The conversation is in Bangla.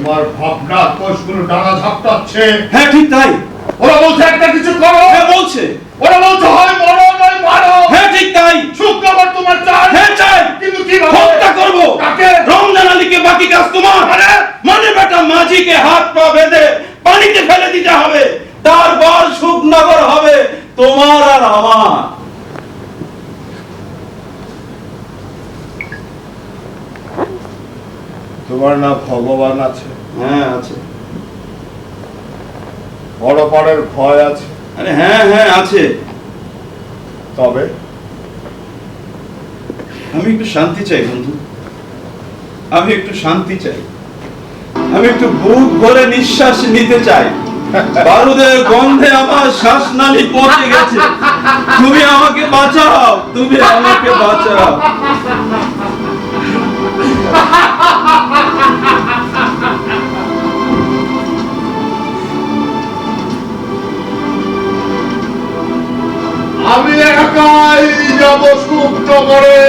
তোমার ভাবনা কোষগুলো ডানা ঝাপটাচ্ছে। হ্যাঁ ঠিক তাই। ওরা বলছে একটা কিছু করো। হ্যাঁ বলছে। ওরা বলছে হয় মরো নয় মারো। হ্যাঁ ঠিক তাই। শুক্রবার তোমার চাই। হ্যাঁ চাই। কিন্তু কিভাবে হত্যা করবো? কাকে? রমজান আলীকে। বাকি কাজ তোমার। মানে বেটা মাঝিকে হাত পা বেঁধে পানিতে ফেলে দিতে হবে, তারপর সুখনগর হবে তোমার আর আমার। তোমার না ভগবান আছে? হ্যাঁ আছে। বড় পাড়ের ভয় আছে? আরে হ্যাঁ হ্যাঁ আছে। তবে আমি একটু শান্তি চাই বন্ধু, আমি একটু শান্তি চাই, আমি একটু বুক ভরে নিঃশ্বাস নিতে চাই। বারুদের গন্ধে আমার শ্বাসনালী পচে গেছে। তুমি আমাকে বাঁচাও, তুমি আমাকে বাঁচাও। আমি একাই যাব সুপ্ত করে।